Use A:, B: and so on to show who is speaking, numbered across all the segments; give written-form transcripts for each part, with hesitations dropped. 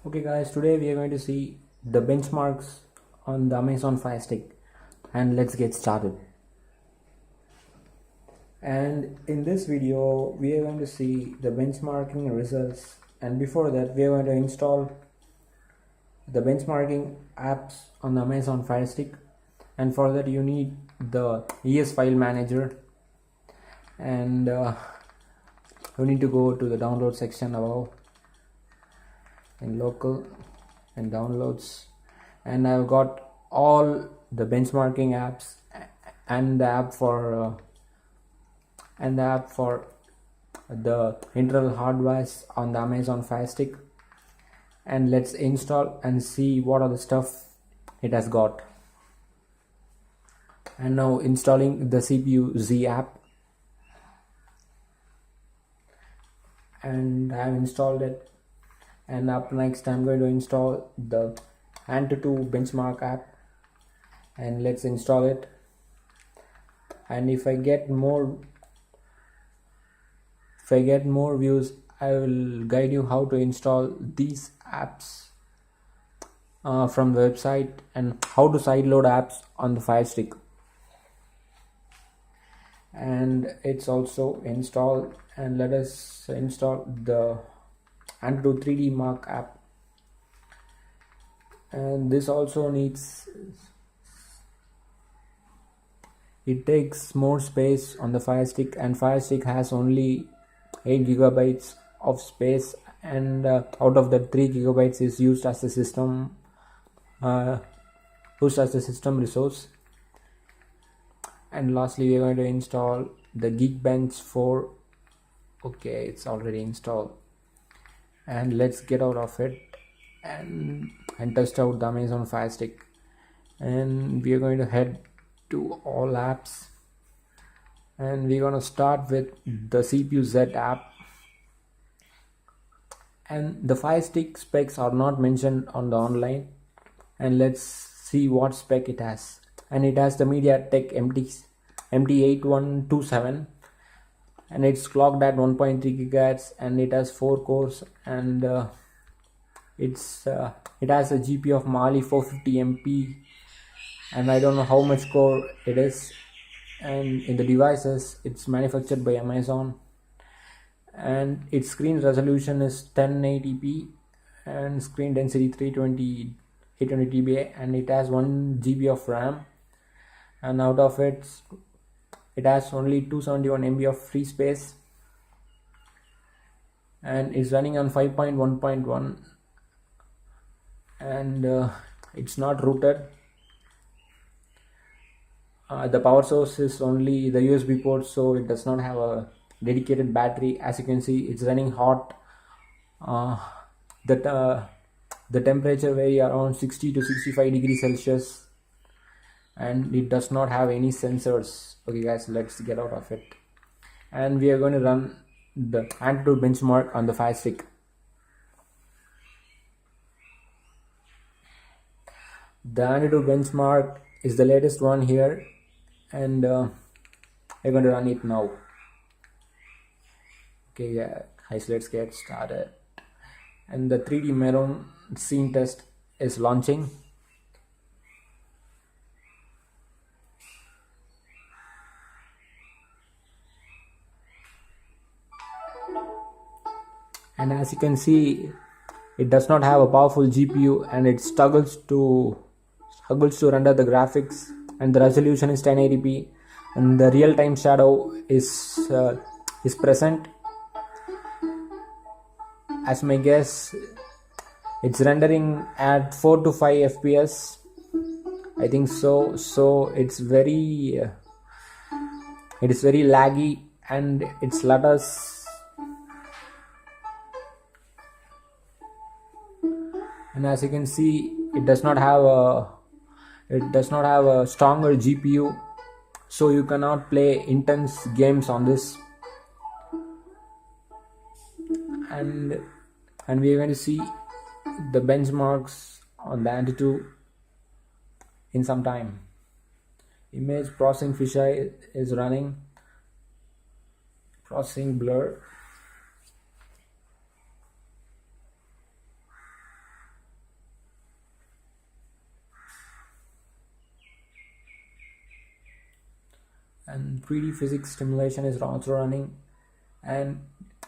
A: Okay guys, today we are going to see the benchmarks on the Amazon Fire Stick, and let's get started. And in this video we are going to see the benchmarking results, and before that we are going to install the benchmarking apps on the Amazon Fire Stick. And for that you need the ES file manager, and you need to go to the download section above in local and downloads, and I've got all the benchmarking apps and the app for the internal hardware on the Amazon Fire Stick. And let's install and see what are the stuff it has got. And now installing the CPU Z app, and I have installed it. And up next I'm going to install the Antutu benchmark app, and let's install it. And if I get more views, I will guide you how to install these apps from the website, and how to sideload apps on the Fire Stick. And it's also installed, and let us install the Antutu 3D Mark app. And this also it takes more space on the Fire Stick, and Fire Stick has only 8 gigabytes of space, and out of that 3 gigabytes is used as the system resource. And lastly we are going to install the Geekbench 4. Okay, it's already installed, and let's get out of it and test out the Amazon Fire Stick. And we are going to head to all apps, and we're going to start with the CPU Z app. And the Fire Stick specs are not mentioned on the online, and let's see what spec it has. And it has the MediaTek MT8127, and it's clocked at 1.3 gigahertz, and it has 4 cores, and it has a GPU of Mali 450 MP, and I don't know how much core it is. And in the devices, it's manufactured by Amazon, and its screen resolution is 1080p, and screen density 820 dpi, and it has 1 GB of RAM, and out of it has only 271 MB of free space, and it's running on 5.1.1, and it's not rooted. The power source is only the USB port, so it does not have a dedicated battery. As you can see, it's running hot. The temperature vary around 60 to 65 degrees Celsius, and it does not have any sensors. Okay guys, let's get out of it, and we are going to run the Antutu benchmark on the Fire Stick. The Antutu benchmark is the latest one here, and we're going to run it now. Okay guys, let's get started. And the 3D Maroon scene test is launching. And as you can see, it does not have a powerful GPU, and it struggles to render the graphics, and the resolution is 1080p, and the real-time shadow is present. As my guess, it's rendering at 4 to 5 FPS, I think so. So it's very laggy, and it stutters. And as you can see, it does not have a stronger GPU, so you cannot play intense games on this. And we are going to see the benchmarks on the Antutu in some time. Image processing fisheye is running, processing blur. and 3D physics simulation is also running, and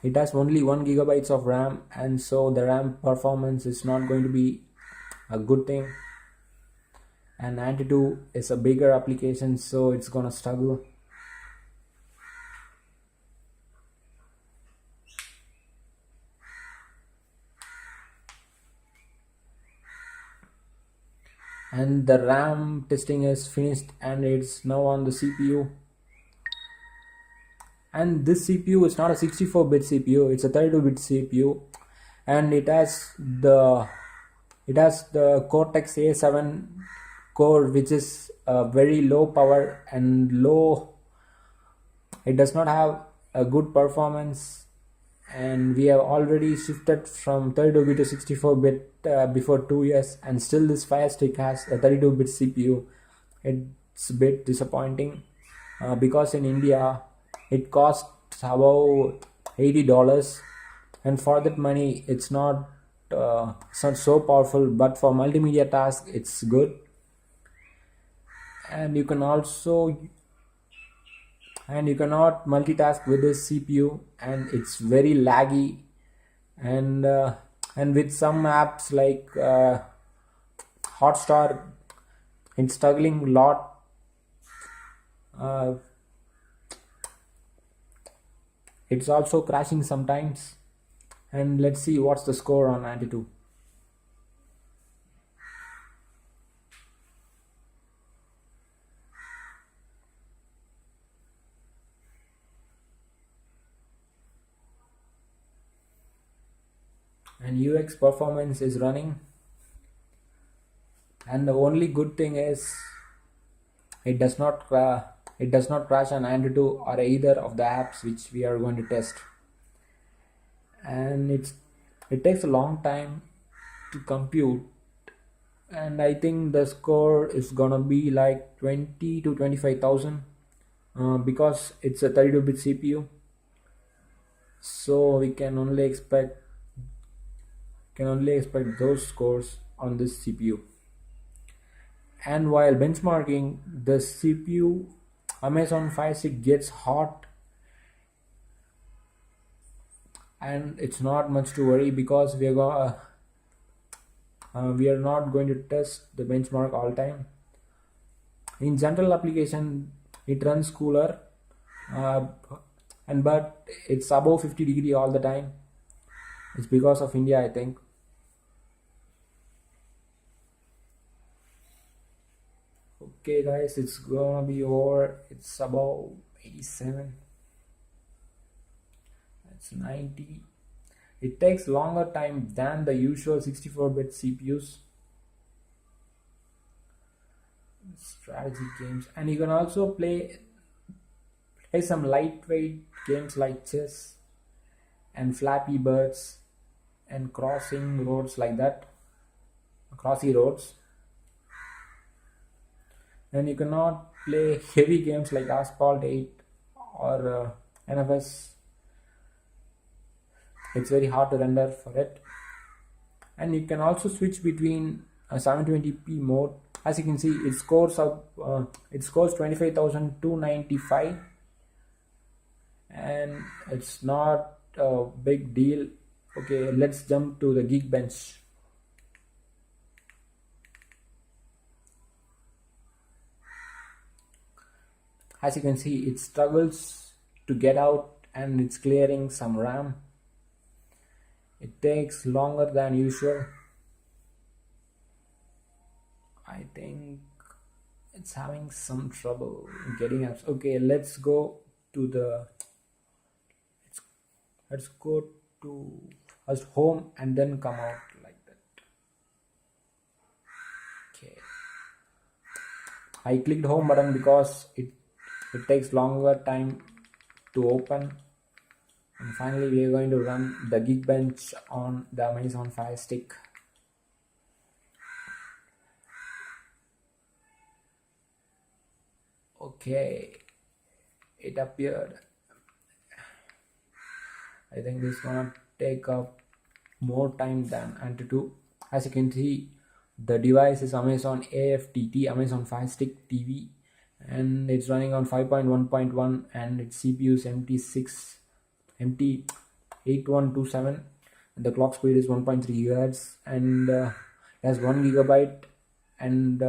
A: it has only 1 gigabytes of RAM, and so the RAM performance is not going to be a good thing, and Antutu is a bigger application, so it's gonna struggle. And the RAM testing is finished and it's now on the CPU. And this CPU is not a 64-bit CPU, it's a 32-bit CPU, and it has the Cortex A7 core, which is very low power and low. It does not have a good performance, and we have already shifted from 32-bit to 64-bit before 2 years, and still this Fire Stick has a 32-bit CPU. It's a bit disappointing because in India it costs about $80, and for that money it's not so powerful, but for multimedia tasks it's good. And you cannot multitask with this CPU, and it's very laggy, and with some apps like Hotstar, it's struggling a lot. It's also crashing sometimes. And let's see what's the score on Antutu. And UX performance is running, and the only good thing is it does not crash on Antutu or either of the apps which we are going to test. And it takes a long time to compute, and I think the score is gonna be like 20 to 25,000 because it's a 32-bit CPU, so we can only expect those scores on this CPU. And while benchmarking the CPU, Amazon Fire Stick gets hot, and it's not much to worry because we are not going to test the benchmark all time. In general application it runs cooler, but it's above 50 degrees all the time. It's because of India, I think. Okay guys, it's gonna be over. It's about 87. That's 90. It takes longer time than the usual 64-bit CPUs. Strategy games, and you can also play some lightweight games like chess and Flappy Birds and crossing roads like that, crossy roads. And you cannot play heavy games like Asphalt 8 or NFS. It's very hard to render for it. And you can also switch between a 720p mode. As you can see, it scores 25,295, and it's not a big deal. Okay, let's jump to the Geekbench. As you can see, it struggles to get out, and it's clearing some RAM. It takes longer than usual. I think it's having some trouble getting apps. Okay, let's go to first home and then come out like that. Okay, I clicked home button because it takes longer time to open. And finally we are going to run the Geekbench on the Amazon Fire Stick. Okay, it appeared. I think this is gonna take up more time than Antutu. As you can see, the device is Amazon AFTT, Amazon Fire Stick TV, and it's running on 5.1.1, and its CPU is MT8127, and the clock speed is 1.3 gigahertz, and it has 1 gigabyte, and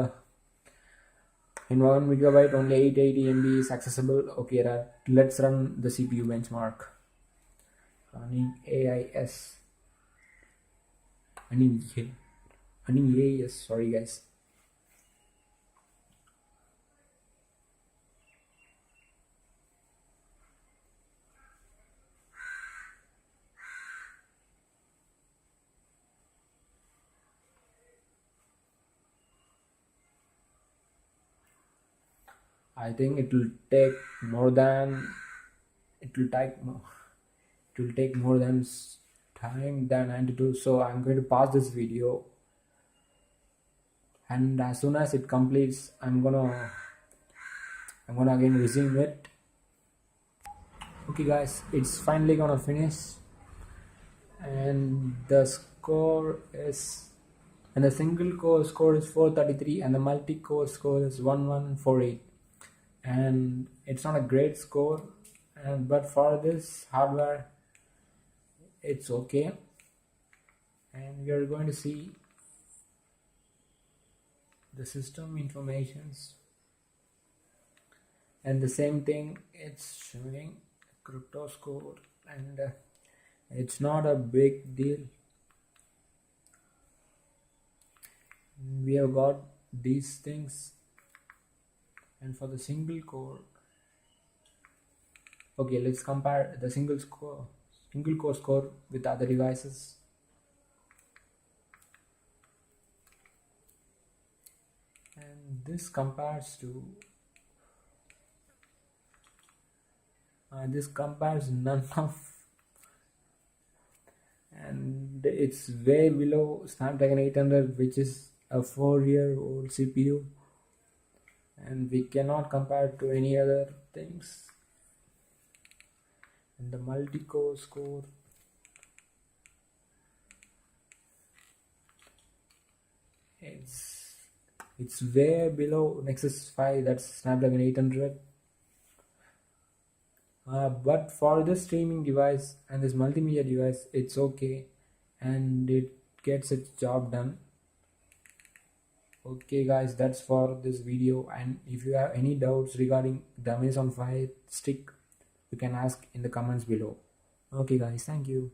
A: in 1 gigabyte only 880 MB is accessible. Okay, let's run the CPU benchmark running AIS. Running AIS, sorry guys. I think it will take more than time than 92. So I'm going to pause this video, and as soon as it completes, I'm gonna again resume it. Okay, guys, it's finally gonna finish, and the score is. And the single core score is 433, and the multi core score is 1148. And it's not a great score, but for this hardware it's okay. And we are going to see the system informations, and the same thing, it's showing crypto score, and it's not a big deal. We have got these things. And for the single core, okay, let's compare the single core score with other devices. And this compares none of, and it's way below Snapdragon 800, which is a 4-year-old CPU, and we cannot compare it to any other things. And the multi-core score, it's way below Nexus 5, that's Snapdragon 800. But for this streaming device and this multimedia device, it's okay, and it gets its job done. Okay guys, that's for this video, and if you have any doubts regarding the Amazon Fire Stick, you can ask in the comments below. Okay guys, thank you.